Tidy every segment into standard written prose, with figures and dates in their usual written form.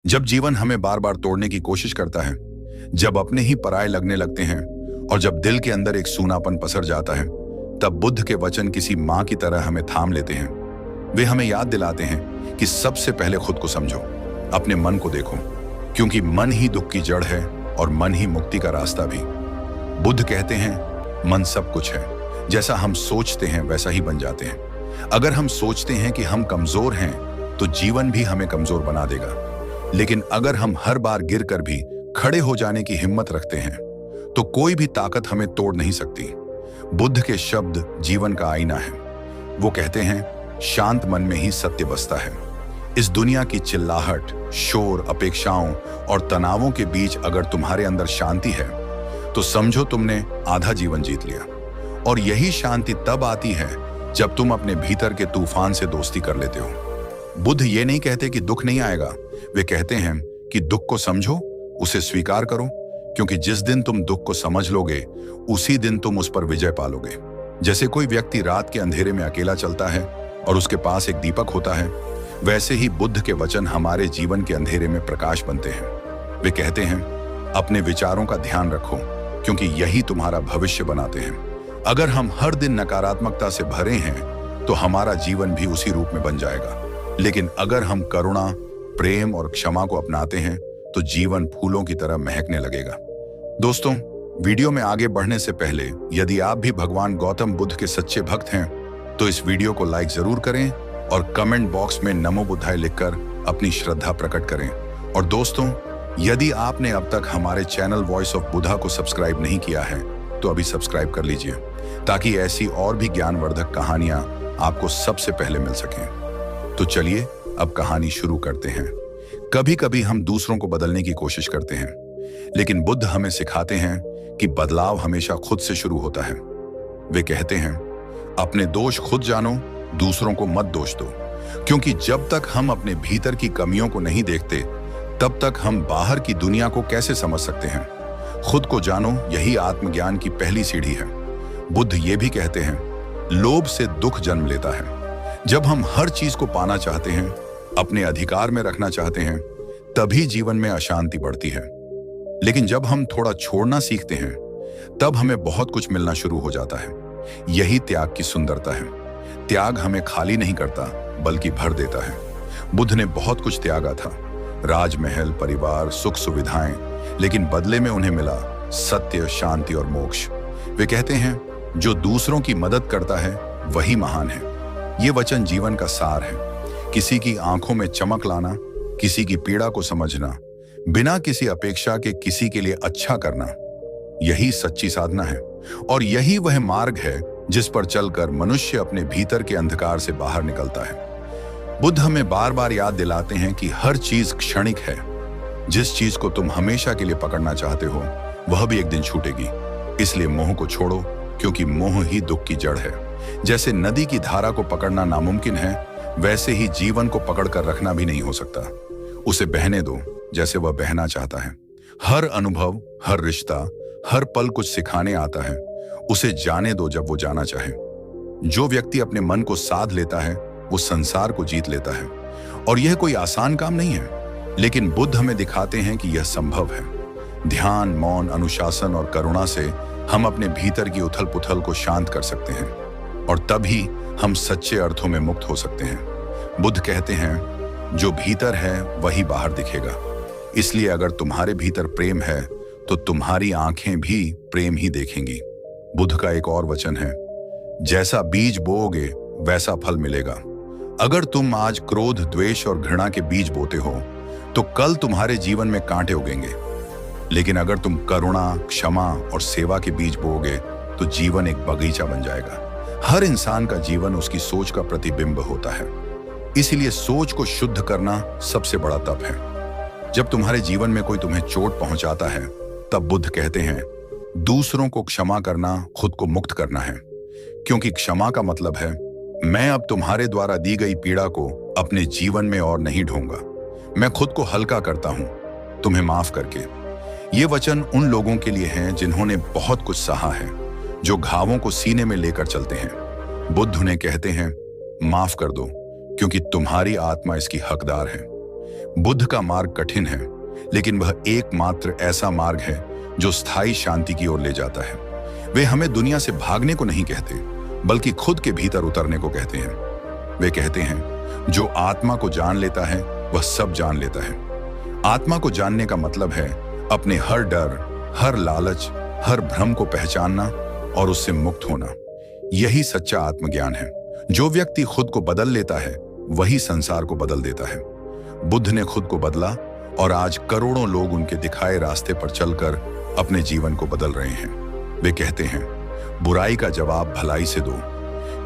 जब जीवन हमें बार बार तोड़ने की कोशिश करता है, जब अपने ही पराये लगने लगते हैं और जब दिल के अंदर एक सूनापन पसर जाता है, तब बुद्ध के वचन किसी माँ की तरह हमें थाम लेते हैं। वे हमें याद दिलाते हैं कि सबसे पहले खुद को समझो, अपने मन को देखो, क्योंकि मन ही दुख की जड़ है और मन ही मुक्ति का रास्ता भी। बुद्ध कहते हैं, मन सब कुछ है, जैसा हम सोचते हैं वैसा ही बन जाते हैं। अगर हम सोचते हैं कि हम कमजोर हैं, तो जीवन भी हमें कमजोर बना देगा। लेकिन अगर हम हर बार गिरकर भी खड़े हो जाने की हिम्मत रखते हैं, तो कोई भी ताकत हमें तोड़ नहीं सकती। बुद्ध के शब्द जीवन का आईना है। वो कहते हैं, शांत मन में ही सत्य बसता है। इस दुनिया की चिल्लाहट, शोर, अपेक्षाओं और तनावों के बीच अगर तुम्हारे अंदर शांति है, तो समझो तुमने आधा जीवन जीत लिया। और यही शांति तब आती है जब तुम अपने भीतर के तूफान से दोस्ती कर लेते हो। बुद्ध ये नहीं कहते कि दुख नहीं आएगा, वे कहते हैं कि दुख को समझो, उसे स्वीकार करो, क्योंकि जिस दिन तुम दुख को समझ लोगे, उसी दिन तुम उस पर विजय पालोगे। जैसे कोई व्यक्ति रात के अंधेरे में अकेला चलता है और उसके पास एक दीपक होता है, वैसे ही बुद्ध के वचन हमारे जीवन के अंधेरे में प्रकाश बनते हैं। वे कहते हैं, अपने विचारों का ध्यान रखो, क्योंकि यही तुम्हारा भविष्य बनाते हैं। अगर हम हर दिन नकारात्मकता से भरे हैं, तो हमारा जीवन भी उसी रूप में बन जाएगा। लेकिन अगर हम करुणा, प्रेम और क्षमा को अपनाते हैं, तो जीवन फूलों की तरह महकने लगेगा। दोस्तों, वीडियो में आगे बढ़ने से पहले यदि आप भी भगवान गौतम बुद्ध के सच्चे भक्त हैं, तो इस वीडियो को लाइक जरूर करें और कमेंट बॉक्स में नमो बुद्धाय लिखकर अपनी श्रद्धा प्रकट करें। और दोस्तों, यदि आपने अब तक हमारे चैनल वॉइस ऑफ बुद्धा को सब्सक्राइब नहीं किया है, तो अभी सब्सक्राइब कर लीजिए, ताकि ऐसी और भी ज्ञानवर्धक कहानियां आपको सबसे पहले मिल सकें। तो चलिए अब कहानी शुरू करते हैं। कभी कभी हम दूसरों को बदलने की कोशिश करते हैं, लेकिन बुद्ध हमें सिखाते हैं कि बदलाव हमेशा खुद से शुरू होता है। वे कहते हैं, अपने दोष खुद जानो, दूसरों को मत दोष दो, क्योंकि जब तक हम अपने भीतर की कमियों को नहीं देखते, तब तक हम बाहर की दुनिया को कैसे समझ सकते हैं। खुद को जानो, यही आत्मज्ञान की पहली सीढ़ी है। बुद्ध ये भी कहते हैं, लोभ से दुख जन्म लेता है। जब हम हर चीज को पाना चाहते हैं, अपने अधिकार में रखना चाहते हैं, तभी जीवन में अशांति बढ़ती है। लेकिन जब हम थोड़ा छोड़ना सीखते हैं, तब हमें बहुत कुछ मिलना शुरू हो जाता है। यही त्याग की सुंदरता है। त्याग हमें खाली नहीं करता, बल्कि भर देता है। बुद्ध ने बहुत कुछ त्यागा था, राजमहल, परिवार, सुख सुविधाएं, लेकिन बदले में उन्हें मिला सत्य, शांति और मोक्ष। वे कहते हैं, जो दूसरों की मदद करता है वही महान है। ये वचन जीवन का सार है। किसी की आंखों में चमक लाना, किसी की पीड़ा को समझना, बिना किसी अपेक्षा के किसी के लिए अच्छा करना, यही सच्ची साधना है। और यही वह मार्ग है जिस पर चलकर मनुष्य अपने भीतर के अंधकार से बाहर निकलता है। बुद्ध हमें बार बार याद दिलाते हैं कि हर चीज क्षणिक है। जिस चीज को तुम हमेशा के लिए पकड़ना चाहते हो, वह भी एक दिन छूटेगी। इसलिए मोह को छोड़ो, क्योंकि मोह ही दुख की जड़ है। जैसे नदी की धारा को पकड़ना नामुमकिन है, वैसे ही जीवन को पकड़कर रखना भी नहीं हो सकता। उसे बहने दो जैसे वह बहना चाहता है। हर अनुभव, हर रिश्ता, हर पल कुछ सिखाने आता है। उसे जाने दो जब वो जाना चाहे। जो व्यक्ति अपने मन को साध लेता है, वो संसार को जीत लेता है। और यह कोई आसान काम नहीं है, लेकिन बुद्ध हमें दिखाते हैं कि यह संभव है। ध्यान, मौन, अनुशासन और करुणा से हम अपने भीतर की उथल पुथल को शांत कर सकते हैं, और तभी हम सच्चे अर्थों में मुक्त हो सकते हैं। बुद्ध कहते हैं, जो भीतर है वही बाहर दिखेगा। इसलिए अगर तुम्हारे भीतर प्रेम है, तो तुम्हारी आंखें भी प्रेम ही देखेंगी। बुद्ध का एक और वचन है, जैसा बीज बोओगे वैसा फल मिलेगा। अगर तुम आज क्रोध, द्वेष और घृणा के बीज बोते हो, तो कल तुम्हारे जीवन में कांटे उगेंगे। लेकिन अगर तुम करुणा, क्षमा और सेवा के बीज बोओगे, तो जीवन एक बगीचा बन जाएगा। हर इंसान का जीवन उसकी सोच का प्रतिबिंब होता है। इसीलिए सोच को शुद्ध करना सबसे बड़ा तप है। जब तुम्हारे जीवन में कोई तुम्हें चोट पहुंचाता है, तब बुद्ध कहते हैं, दूसरों को क्षमा करना खुद को मुक्त करना है। क्योंकि क्षमा का मतलब है, मैं अब तुम्हारे द्वारा दी गई पीड़ा को अपने जीवन में और नहीं ढोऊंगा। मैं खुद को हल्का करता हूं, तुम्हें माफ करके। ये वचन उन लोगों के लिए हैं जिन्होंने बहुत कुछ सहा है, जो घावों को सीने में लेकर चलते हैं। बुद्ध उन्हें कहते हैं, माफ कर दो, क्योंकि तुम्हारी आत्मा इसकी हकदार है। बुद्ध का मार्ग कठिन है, लेकिन वह एकमात्र ऐसा मार्ग है जो स्थायी शांति की ओर ले जाता है। वे हमें दुनिया से भागने को नहीं कहते, बल्कि खुद के भीतर उतरने को कहते हैं। वे कहते हैं, जो आत्मा को जान लेता है वह सब जान लेता है। आत्मा को जानने का मतलब है अपने हर डर, हर लालच, हर भ्रम को पहचानना और उससे मुक्त होना। यही सच्चा आत्मज्ञान है। जो व्यक्ति खुद को बदल लेता है वही संसार को बदल देता है। बुद्ध ने खुद को बदला और आज करोड़ों लोग उनके दिखाए रास्ते पर चलकर अपने जीवन को बदल रहे हैं। वे कहते हैं, बुराई का जवाब भलाई से दो,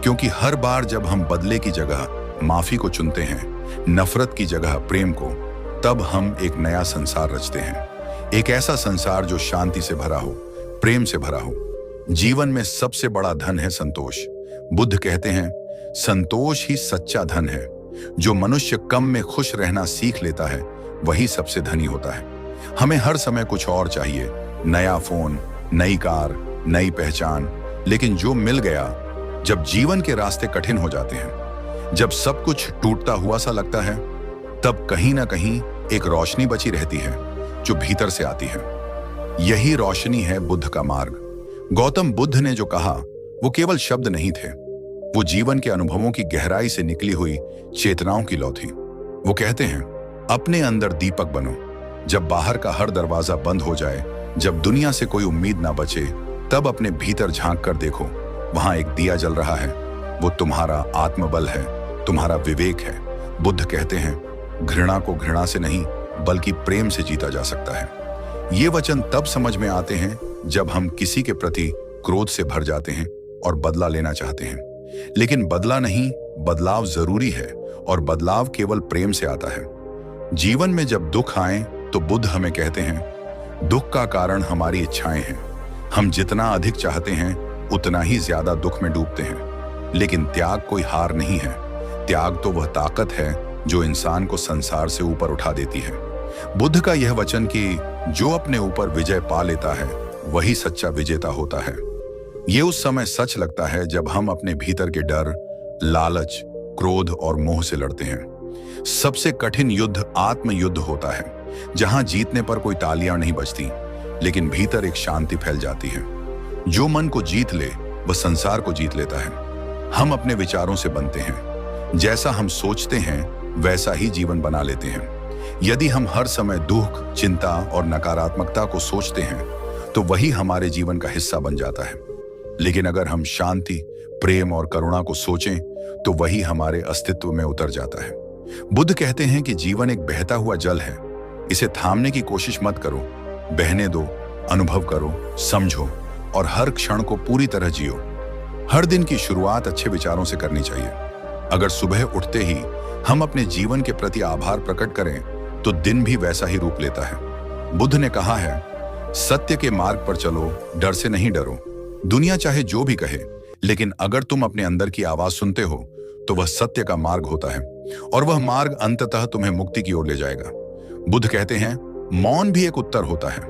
क्योंकि हर बार जब हम बदले की जगह माफी को चुनते हैं, नफरत की जगह प्रेम को, तब हम एक नया संसार रचते हैं। एक ऐसा संसार जो शांति से भरा हो, प्रेम से भरा हो। जीवन में सबसे बड़ा धन है संतोष। बुद्ध कहते हैं, संतोष ही सच्चा धन है। जो मनुष्य कम में खुश रहना सीख लेता है वही सबसे धनी होता है। हमें हर समय कुछ और चाहिए, नया फोन, नई कार, नई पहचान, लेकिन जो मिल गया, जब जीवन के रास्ते कठिन हो जाते हैं, जब सब कुछ टूटता हुआ सा लगता है, तब कहीं ना कहीं एक रोशनी बची रहती है जो भीतर से आती है। यही रोशनी है बुद्ध का मार्ग। गौतम बुद्ध ने जो कहा वो केवल शब्द नहीं थे, वो जीवन के अनुभवों की गहराई से निकली हुई चेतनाओं की लौ थी। वो कहते हैं, अपने अंदर दीपक बनो। जब बाहर का हर दरवाजा बंद हो जाए, जब दुनिया से कोई उम्मीद ना बचे, तब अपने भीतर झांक कर देखो, वहां एक दिया जल रहा है। वो तुम्हारा आत्मबल है, तुम्हारा विवेक है। बुद्ध कहते हैं, घृणा को घृणा से नहीं बल्कि प्रेम से जीता जा सकता है। ये वचन तब समझ में आते हैं जब हम किसी के प्रति क्रोध से भर जाते हैं और बदला लेना चाहते हैं। लेकिन बदला नहीं, बदलाव जरूरी है, और बदलाव केवल प्रेम से आता है। जीवन में जब दुख आए तो बुद्ध हमें कहते हैं, दुख का कारण हमारी इच्छाएं हैं। हम जितना अधिक चाहते हैं उतना ही ज्यादा दुख में डूबते हैं। लेकिन त्याग कोई हार नहीं है। त्याग तो वह ताकत है जो इंसान को संसार से ऊपर उठा देती है। बुद्ध का यह वचन कि जो अपने ऊपर विजय पा लेता है वही सच्चा विजेता होता है, ये उस समय सच लगता है जब हम अपने भीतर के डर, लालच, क्रोध और मोह से लड़ते हैं। सबसे कठिन युद्ध आत्म युद्ध होता है, जहां जीतने पर कोई तालियां नहीं बजती, लेकिन भीतर एक शांति फैल जाती है। जो मन को जीत ले वह संसार को जीत लेता है। हम अपने विचारों से बनते हैं। जैसा हम सोचते हैं वैसा ही जीवन बना लेते हैं। यदि हम हर समय दुख, चिंता और नकारात्मकता को सोचते हैं तो वही हमारे जीवन का हिस्सा बन जाता है। लेकिन अगर हम शांति, प्रेम और करुणा को सोचें तो वही हमारे अस्तित्व में उतर जाता है। बुद्ध कहते हैं कि जीवन एक बहता हुआ जल है। इसे थामने की कोशिश मत करो, बहने दो, अनुभव करो, समझो और हर क्षण को पूरी तरह जियो। हर दिन की शुरुआत अच्छे विचारों से करनी चाहिए। अगर सुबह उठते ही हम अपने जीवन के प्रति आभार प्रकट करें तो दिन भी वैसा ही रूप लेता है। बुद्ध ने कहा है, सत्य के मार्ग पर चलो, डर से नहीं डरो। दुनिया चाहे जो भी कहे, लेकिन अगर तुम अपने अंदर की आवाज सुनते हो तो वह सत्य का मार्ग होता है, और वह मार्ग अंततः तुम्हें मुक्ति की ओर ले जाएगा। बुद्ध कहते हैं, मौन भी एक उत्तर होता है।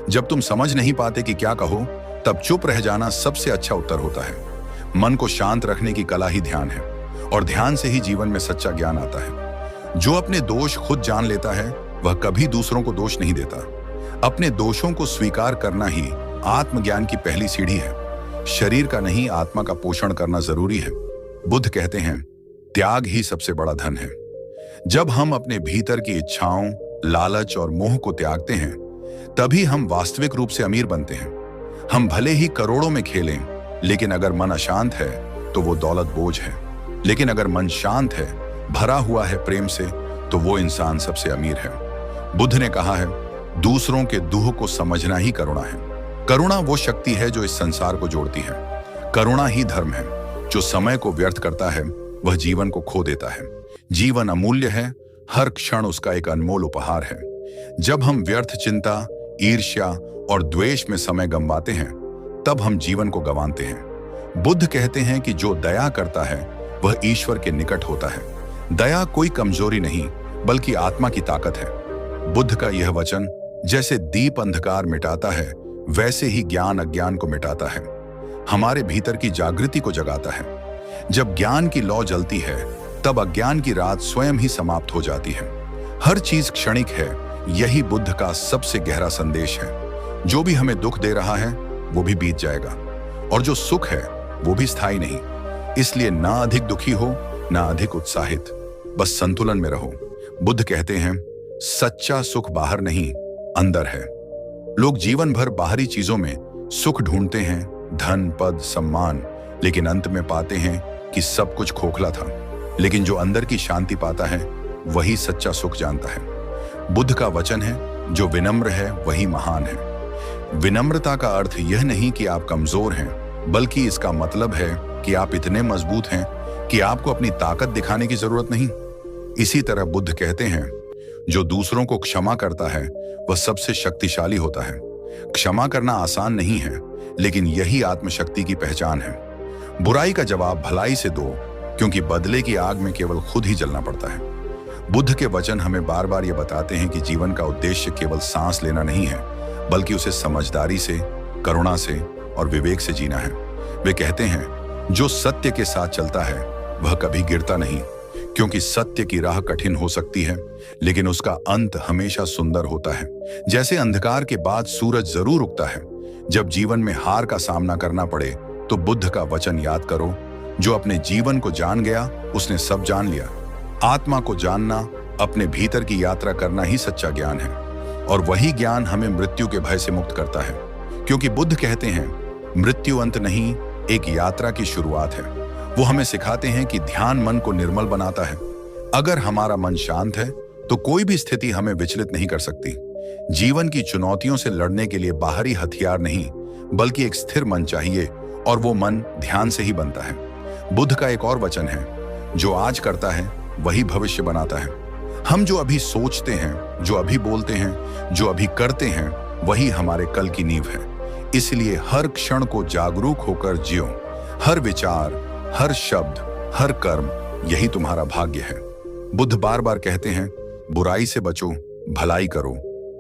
जब तुम समझ नहीं पाते कि क्या कहो, तब चुप रह जाना सबसे अच्छा उत्तर होता है। मन को शांत रखने की कला ही ध्यान है, और ध्यान से ही जीवन में सच्चा ज्ञान आता है। जो अपने दोष खुद जान लेता है वह कभी दूसरों को दोष नहीं देता। अपने दोषों को स्वीकार करना ही आत्मज्ञान की पहली सीढ़ी है। शरीर का नहीं, आत्मा का पोषण करना जरूरी है। बुद्ध कहते हैं, त्याग ही सबसे बड़ा धन है। जब हम अपने भीतर की इच्छाओं, लालच और मोह को त्यागते हैं, तभी हम वास्तविक रूप से अमीर बनते हैं। हम भले ही करोड़ों में खेलें, लेकिन अगर मन अशांत है तो वो दौलत बोझ है। लेकिन अगर मन शांत है, भरा हुआ है प्रेम से, तो वो इंसान सबसे अमीर है। बुद्ध ने कहा है, दूसरों के दुख को समझना ही करुणा है। करुणा वो शक्ति है जो इस संसार को जोड़ती है। करुणा ही धर्म है। जो समय को व्यर्थ करता है वह जीवन को खो देता है। जीवन अमूल्य है, हर क्षण उसका एक अनमोल उपहार है। जब हम व्यर्थ चिंता, ईर्ष्या और द्वेष में समय गंवाते हैं, तब हम जीवन को गंवाते हैं। बुद्ध कहते हैं कि जो दया करता है वह ईश्वर के निकट होता है। दया कोई कमजोरी नहीं बल्कि आत्मा की ताकत है। बुद्ध का यह वचन जैसे दीप अंधकार मिटाता है, वैसे ही ज्ञान अज्ञान को मिटाता है, हमारे भीतर की जागृति को जगाता है। जब ज्ञान की लौ जलती है तब अज्ञान की रात स्वयं ही समाप्त हो जाती है। हर चीज क्षणिक है, यही बुद्ध का सबसे गहरा संदेश है। जो भी हमें दुख दे रहा है वो भी बीत जाएगा, और जो सुख है वो भी स्थायी नहीं। इसलिए ना अधिक दुखी हो ना अधिक उत्साहित, बस संतुलन में रहो। बुद्ध कहते हैं, सच्चा सुख बाहर नहीं, अंदर है। लोग जीवन भर बाहरी चीजों में सुख ढूंढते हैं, धन, पद, सम्मान, लेकिन अंत में पाते हैं कि सब कुछ खोखला था। लेकिन जो अंदर की शांति पाता है वही सच्चा सुख जानता है। बुद्ध का वचन है, जो विनम्र है वही महान है। विनम्रता का अर्थ यह नहीं कि आप कमजोर हैं, बल्कि इसका मतलब है कि आप इतने मजबूत हैं कि आपको अपनी ताकत दिखाने की जरूरत नहीं। इसी तरह बुद्ध कहते हैं, जो दूसरों को क्षमा करता है वह सबसे शक्तिशाली होता है। क्षमा करना आसान नहीं है, लेकिन यही आत्मशक्ति की पहचान है। बुराई का जवाब भलाई से दो, क्योंकि बदले की आग में केवल खुद ही जलना पड़ता है। बुद्ध के वचन हमें बार बार ये बताते हैं कि जीवन का उद्देश्य केवल सांस लेना नहीं है, बल्कि उसे समझदारी से, करुणा से और विवेक से जीना है। वे कहते हैं, जो सत्य के साथ चलता है वह कभी गिरता नहीं, क्योंकि सत्य की राह कठिन हो सकती है, लेकिन उसका अंत हमेशा सुंदर होता है। जैसे अंधकार के बाद सूरज जरूर उगता है। जब जीवन में हार का सामना करना पड़े तो बुद्ध का वचन याद करो, जो अपने जीवन को जान गया उसने सब जान लिया। आत्मा को जानना, अपने भीतर की यात्रा करना ही सच्चा ज्ञान है, और वही ज्ञान हमें मृत्यु के भय से मुक्त करता है। क्योंकि बुद्ध कहते हैं, मृत्यु अंत नहीं, एक यात्रा की शुरुआत है। वो हमें सिखाते हैं कि ध्यान मन को निर्मल बनाता है। अगर हमारा मन शांत है तो कोई भी स्थिति हमें विचलित नहीं कर सकती। जीवन की चुनौतियों से लड़ने के लिए बाहरी हथियार नहीं, बल्कि एक स्थिर मन चाहिए, और वो मन ध्यान से ही बनता है। बुद्ध का एक और वचन है, जो आज करता है वही भविष्य बनाता है। हम जो अभी सोचते हैं, जो अभी बोलते हैं, जो अभी करते हैं, वही हमारे कल की नींव है। इसलिए हर क्षण को जागरूक होकर जियो। हर विचार, हर शब्द, हर कर्म, यही तुम्हारा भाग्य है। बुद्ध बार बार कहते हैं, बुराई से बचो, भलाई करो।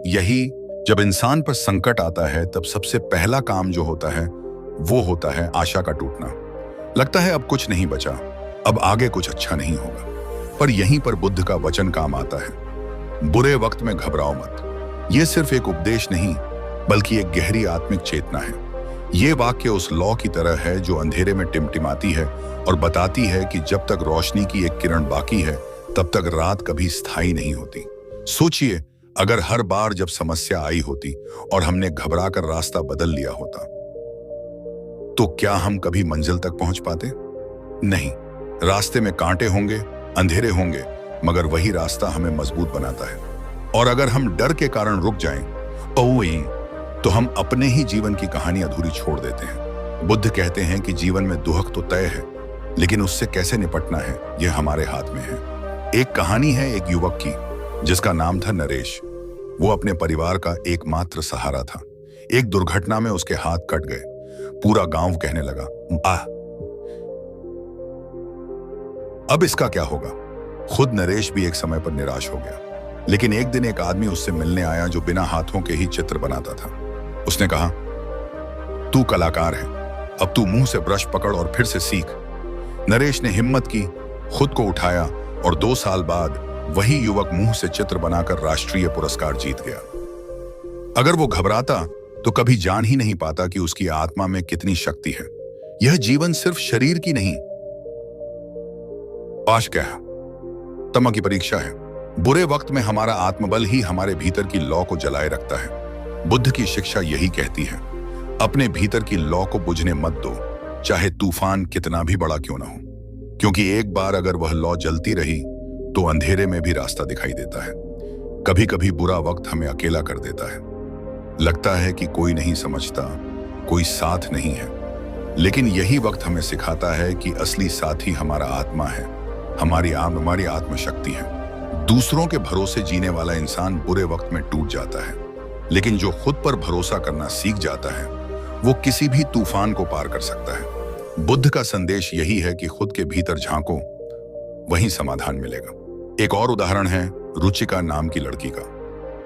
यही जब इंसान पर संकट आता है तब सबसे पहला काम जो होता है वो होता है आशा का टूटना। लगता है अब कुछ नहीं बचा, अब आगे कुछ अच्छा नहीं होगा। पर यहीं पर बुद्ध का वचन काम आता है, बुरे वक्त में घबराओ मत। यह सिर्फ एक उपदेश नहीं, बल्कि एक गहरी आत्मिक चेतना है। ये वाक्य उस लौ की तरह है जो अंधेरे में टिमटिमाती है और बताती है कि जब तक रोशनी की एक किरण बाकी है तब तक रात कभी स्थायी नहीं होती। सोचिए, अगर हर बार जब समस्या आई होती और हमने घबराकर रास्ता बदल लिया होता, तो क्या हम कभी मंजिल तक पहुंच पाते? नहीं। रास्ते में कांटे होंगे, अंधेरे होंगे, मगर वही रास्ता हमें मजबूत बनाता है। और अगर हम डर के कारण रुक जाएं, तो हम अपने ही जीवन की कहानी अधूरी छोड़ देते हैं। बुद्ध कहते हैं कि जीवन में दुख तो तय है, लेकिन उससे कैसे निपटना है यह हमारे हाथ में है। एक कहानी है एक युवक की, जिसका नाम था नरेश। वो अपने परिवार का एकमात्र सहारा था। एक दुर्घटना में उसके हाथ कट गए। पूरा गांव कहने लगा, अब इसका क्या होगा। खुद नरेश भी एक समय पर निराश हो गया। लेकिन एक दिन एक आदमी उससे मिलने आया जो बिना हाथों के ही चित्र बनाता था। उसने कहा, तू कलाकार है, अब तू मुंह से ब्रश पकड़ और फिर से सीख। नरेश ने हिम्मत की, खुद को उठाया, और 2 साल बाद वही युवक मुंह से चित्र बनाकर राष्ट्रीय पुरस्कार जीत गया। अगर वो घबराता तो कभी जान ही नहीं पाता कि उसकी आत्मा में कितनी शक्ति है। यह जीवन सिर्फ शरीर की नहीं, आज क्या है, तमा की परीक्षा है। बुरे वक्त में हमारा आत्मबल ही हमारे भीतर की लौ को जलाए रखता है। बुद्ध की शिक्षा यही कहती है, अपने भीतर की लौ को बुझने मत दो, चाहे तूफान कितना भी बड़ा क्यों ना हो। क्योंकि एक बार अगर वह लौ जलती रही तो अंधेरे में भी रास्ता दिखाई देता है। कभी कभी बुरा वक्त हमें अकेला कर देता है। लगता है कि कोई नहीं समझता, कोई साथ नहीं है। लेकिन यही वक्त हमें सिखाता है कि असली साथी हमारा आत्मा है, हमारी आत्मशक्ति है। दूसरों के भरोसे जीने वाला इंसान बुरे वक्त में टूट जाता है, लेकिन जो खुद पर भरोसा करना सीख जाता है वो किसी भी तूफान को पार कर सकता है। बुद्ध का संदेश यही है कि खुद के भीतर झांको, वहीं समाधान मिलेगा। एक और उदाहरण है रुचिका नाम की लड़की का।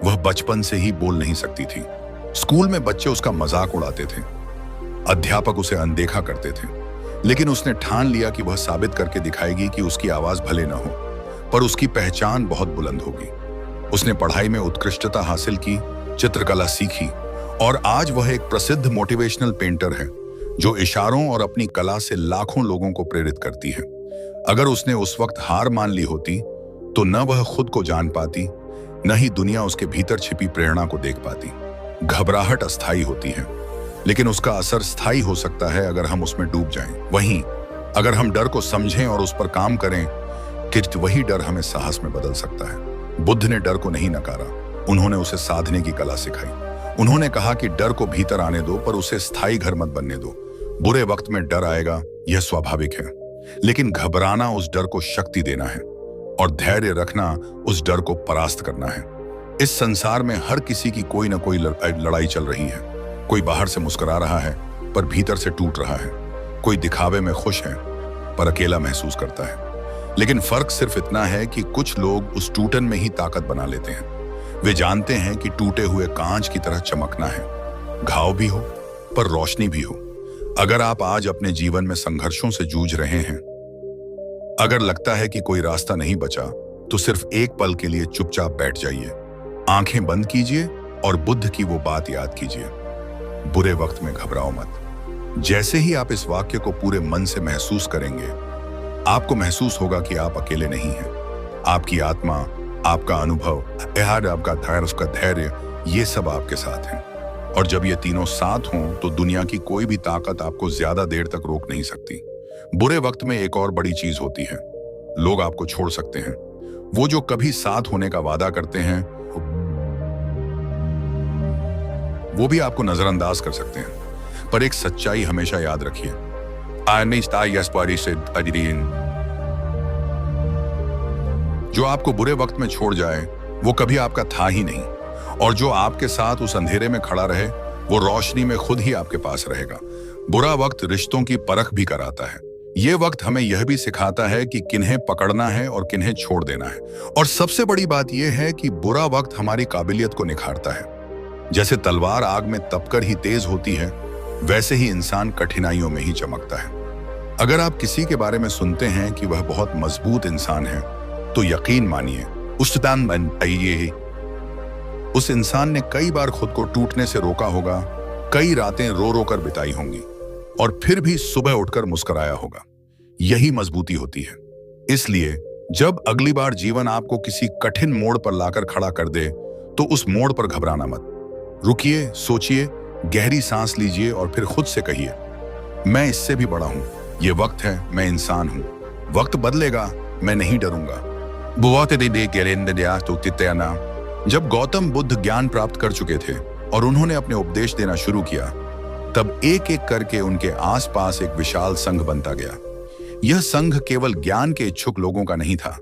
वह बचपन से ही बोल नहीं सकती थी। स्कूल में बच्चे उसका मजाक उड़ाते थे, अध्यापक उसे अनदेखा करते थे, लेकिन उसने ठान लिया कि वह साबित करके दिखाएगी कि उसकी आवाज भले न हो, पर उसकी पहचान बहुत बुलंद होगी। उसने पढ़ाई में उत्कृष्टता हासिल की, चित्रकला सीखी और आज वह एक प्रसिद्ध मोटिवेशनल पेंटर है जो इशारों और अपनी कला से लाखों लोगों को प्रेरित करती है। अगर उसने उस वक्त हार मान ली होती तो न वह खुद को जान पाती, न ही दुनिया उसके भीतर छिपी प्रेरणा को देख पाती। घबराहट अस्थायी होती है, लेकिन उसका असर स्थायी हो सकता है अगर हम उसमें डूब जाएं। वहीं अगर हम डर को समझें और उस पर काम करें, कि वही डर हमें साहस में बदल सकता है। बुद्ध ने डर को नहीं नकारा, उन्होंने उसे साधने की कला सिखाई। उन्होंने कहा कि डर को भीतर आने दो, पर उसे स्थायी घर मत बनने दो। बुरे वक्त में डर आएगा, यह स्वाभाविक है, लेकिन घबराना उस डर को शक्ति देना है और धैर्य रखना उस डर को परास्त करना है। इस संसार में हर किसी की कोई ना कोई लड़ाई चल रही है। कोई बाहर से मुस्कुरा रहा है पर भीतर से टूट रहा है। कोई दिखावे में खुश है पर अकेला महसूस करता है। लेकिन फर्क सिर्फ इतना है कि कुछ लोग उस टूटन में ही ताकत बना लेते हैं। वे जानते हैं कि टूटे हुए कांच की तरह चमकना है, घाव भी हो पर रोशनी भी हो। अगर आप आज अपने जीवन में संघर्षों से जूझ रहे हैं, अगर लगता है कि कोई रास्ता नहीं बचा, तो सिर्फ एक पल के लिए चुपचाप बैठ जाइए, आंखें बंद कीजिए और बुद्ध की वो बात याद कीजिए, बुरे वक्त में घबराओ मत। जैसे ही आप इस वाक्य को पूरे मन से महसूस करेंगे, आपको महसूस होगा कि आप अकेले नहीं हैं। आपकी आत्मा, आपका अनुभव, आपका धैर्य, ये सब आपके साथ हैं। और जब ये तीनों साथ हों तो दुनिया की कोई भी ताकत आपको ज्यादा देर तक रोक नहीं सकती। बुरे वक्त में एक और बड़ी चीज होती है, लोग आपको छोड़ सकते हैं। वो जो कभी साथ होने का वादा करते हैं, वो भी आपको नजरअंदाज कर सकते हैं। पर एक सच्चाई हमेशा याद रखिए, जो आपको बुरे वक्त में छोड़ जाए वो कभी आपका था ही नहीं, और जो आपके साथ उस अंधेरे में खड़ा रहे वो रोशनी में खुद ही आपके पास रहेगा। बुरा वक्त रिश्तों की परख भी कराता है। ये वक्त हमें यह भी सिखाता है कि किन्हें पकड़ना है और किन्हें छोड़ देना है। और सबसे बड़ी बात यह है कि बुरा वक्त हमारी काबिलियत को निखारता है। जैसे तलवार आग में तपकर ही तेज होती है, वैसे ही इंसान कठिनाइयों में ही चमकता है। अगर आप किसी के बारे में सुनते हैं कि वह बहुत मजबूत इंसान है, तो यकीन मानिए उस इंसान ने कई बार खुद को टूटने से रोका होगा, कई रातें रो रो कर बिताई होंगी और फिर भी सुबह उठकर मुस्कुराया होगा। यही मजबूती होती है। इसलिए जब अगली बार जीवन आपको किसी कठिन मोड़ पर लाकर खड़ा कर दे, तो उस मोड़ पर घबराना मत। रुकिए, सोचिए, गहरी सांस लीजिए और फिर खुद से कहिए, मैं इससे भी बड़ा हूं। ये वक्त है, मैं इंसान हूं। वक्त बदलेगा, मैं नहीं डरूंगा। जब गौतम बुद्ध ज्ञान प्राप्त कर चुके थे और उन्होंने अपने उपदेश देना शुरू किया, तब एक एक करके उनके आसपास एक विशाल संघ बनता गया। यह संघ केवल ज्ञान के इच्छुक लोगों का नहीं था,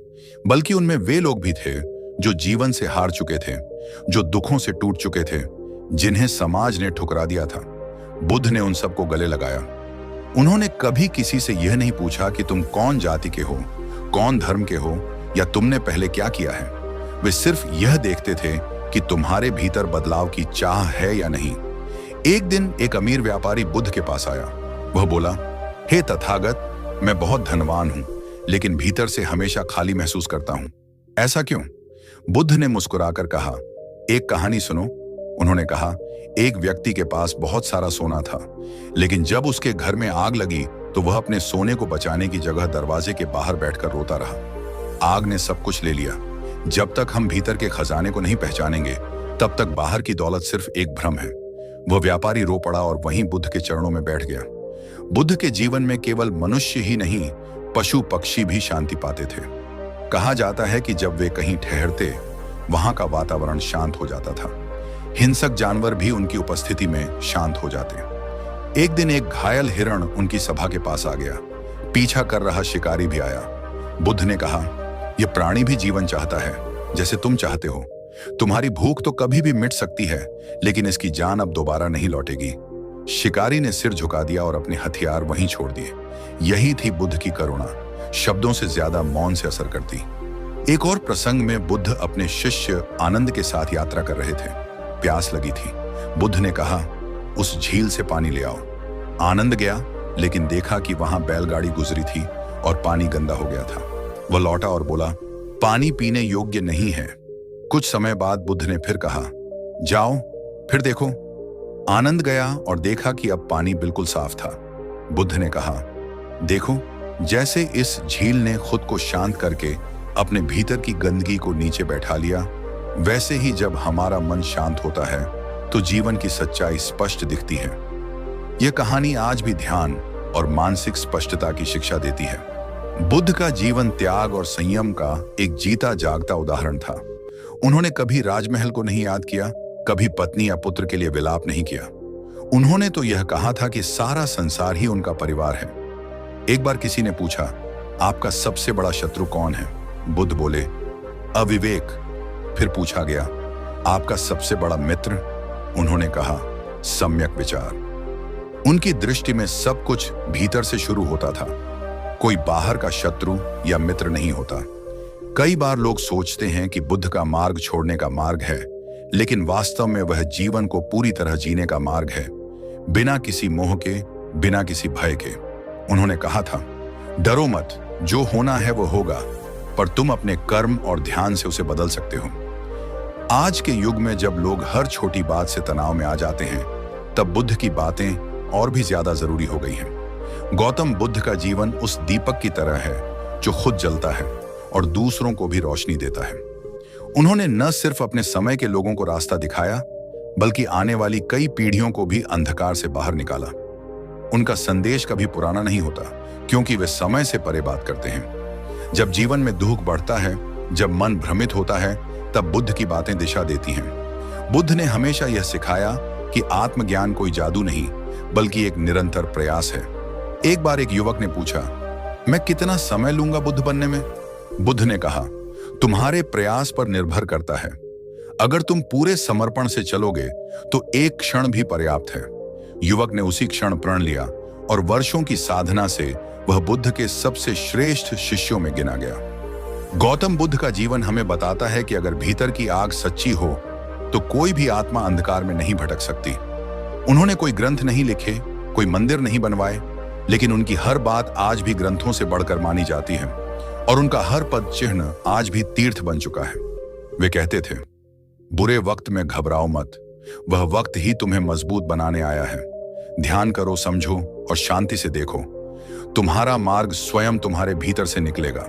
बल्कि उनमें वे लोग भी थे जो जीवन से हार चुके थे, जो दुखों से टूट चुके थे, जिन्हें समाज ने ठुकरा दिया था। बुद्ध ने उन सबको गले लगाया। उन्होंने कभी किसी से यह नहीं पूछा कि तुम कौन जाति के हो, कौन धर्म के हो, या तुमने पहले क्या किया है। वे सिर्फ यह देखते थे कि तुम्हारे भीतर बदलाव की चाह है या नहीं। एक दिन एक अमीर व्यापारी बुद्ध के पास आया। वह बोला, हे तथागत, मैं बहुत धनवान हूं, लेकिन भीतर से हमेशा खाली महसूस करता हूं। ऐसा क्यों? बुद्ध ने मुस्कुराकर कहा, एक कहानी सुनो। उन्होंने कहा, एक व्यक्ति के पास बहुत सारा सोना था, लेकिन जब उसके घर में आग लगी तो वह अपने सोने को बचाने की जगह दरवाजे के बाहर बैठकर रोता रहा। आग ने सब कुछ ले लिया। जब तक हम भीतर के खजाने को नहीं पहचानेंगे, तब तक बाहर की दौलत सिर्फ एक भ्रम है। वह व्यापारी रो पड़ा और वहीं बुद्ध के चरणों में बैठ गया। बुद्ध के जीवन में केवल मनुष्य ही नहीं, पशु पक्षी भी शांति पाते थे। कहा जाता है कि जब वे कहीं ठहरते, वहां का वातावरण शांत हो जाता था। हिंसक जानवर भी उनकी उपस्थिति में शांत हो जाते। एक दिन एक घायल हिरण उनकी सभा के पास आ गया। पीछा कर रहा शिकारी भी आया। बुद्ध ने कहा, यह प्राणी भी जीवन चाहता है, जैसे तुम चाहते हो। तुम्हारी भूख तो कभी भी मिट सकती है, लेकिन इसकी जान अब दोबारा नहीं लौटेगी। शिकारी ने सिर झुका दिया और अपने हथियार वहीं छोड़ दिए। यही थी बुद्ध की करुणा, शब्दों से ज्यादा मौन से असर करती। एक और प्रसंग में बुद्ध अपने शिष्य आनंद के साथ यात्रा कर रहे थे। प्यास लगी थी। बुद्ध ने कहा, उस झील से पानी ले आओ। आनंद गया, लेकिन देखा कि वहां बैलगाड़ी गुजरी थी और पानी गंदा हो गया था। वह लौटा और बोला, पानी पीने योग्य नहीं है। कुछ समय बाद बुद्ध ने फिर कहा, जाओ फिर देखो। आनंद गया और देखा कि अब पानी बिल्कुल साफ था। बुद्ध ने कहा, देखो, जैसे इस झील ने खुद को शांत करके अपने भीतर की गंदगी को नीचे बैठा लिया, वैसे ही जब हमारा मन शांत होता है तो जीवन की सच्चाई स्पष्ट दिखती है। यह कहानी आज भी ध्यान और मानसिक स्पष्टता की शिक्षा देती है। बुद्ध का जीवन त्याग और संयम का एक जीता जागता उदाहरण था। उन्होंने कभी राजमहल को नहीं याद किया, कभी पत्नी या पुत्र के लिए विलाप नहीं किया। उन्होंने तो यह कहा था कि सारा संसार ही उनका परिवार है। एक बार किसी ने पूछा, आपका सबसे बड़ा शत्रु कौन है? बुद्ध बोले, अविवेक। फिर पूछा गया, आपका सबसे बड़ा मित्र? उन्होंने कहा, सम्यक विचार। उनकी दृष्टि में सब कुछ भीतर से शुरू होता था, कोई बाहर का शत्रु या मित्र नहीं होता। कई बार लोग सोचते हैं कि बुद्ध का मार्ग छोड़ने का मार्ग है, लेकिन वास्तव में वह जीवन को पूरी तरह जीने का मार्ग है, बिना किसी मोह के, बिना किसी भय के। उन्होंने कहा था, डरो मत, जो होना है वो होगा, पर तुम अपने कर्म और ध्यान से उसे बदल सकते हो। आज के युग में जब लोग हर छोटी बात से तनाव में आ जाते हैं, तब बुद्ध की बातें और भी ज्यादा जरूरी हो गई हैं। गौतम बुद्ध का जीवन उस दीपक की तरह है जो खुद जलता है और दूसरों को भी रोशनी देता है। उन्होंने न सिर्फ अपने समय के लोगों को रास्ता दिखाया, बल्कि आने वाली कई पीढ़ियों को भी अंधकार से बाहर निकाला। उनका संदेश कभी पुराना नहीं होता, क्योंकि वे समय से परे बात करते हैं। जब जीवन में दुख बढ़ता है, जब मन भ्रमित होता है, तब बुद्ध की बातें दिशा देती हैं। बुद्ध ने हमेशा यह सिखाया कि आत्मज्ञान कोई जादू नहीं, बल्कि एक निरंतर प्रयास है। एक बार एक युवक ने पूछा, मैं कितना समय लूंगा बुद्ध बनने में? बुद्ध ने कहा, तुम्हारे प्रयास पर निर्भर करता है। अगर तुम पूरे समर्पण से चलोगे तो एक क्षण भी पर्याप्त है। युवक ने उसी क्षण प्रण लिया और वर्षों की साधना से वह बुद्ध के सबसे श्रेष्ठ शिष्यों में गिना गया। गौतम बुद्ध का जीवन हमें बताता है कि अगर भीतर की आग सच्ची हो तो कोई भी आत्मा अंधकार में नहीं भटक सकती। उन्होंने कोई ग्रंथ नहीं लिखे, कोई मंदिर नहीं बनवाए, लेकिन उनकी हर बात आज भी ग्रंथों से बढ़कर मानी जाती है और उनका हर पद चिन्ह आज भी तीर्थ बन चुका है। वे कहते थे, बुरे वक्त में घबराओ मत, वह वक्त ही तुम्हें मजबूत बनाने आया है। ध्यान करो, समझो और शांति से देखो, तुम्हारा मार्ग स्वयं तुम्हारे भीतर से निकलेगा।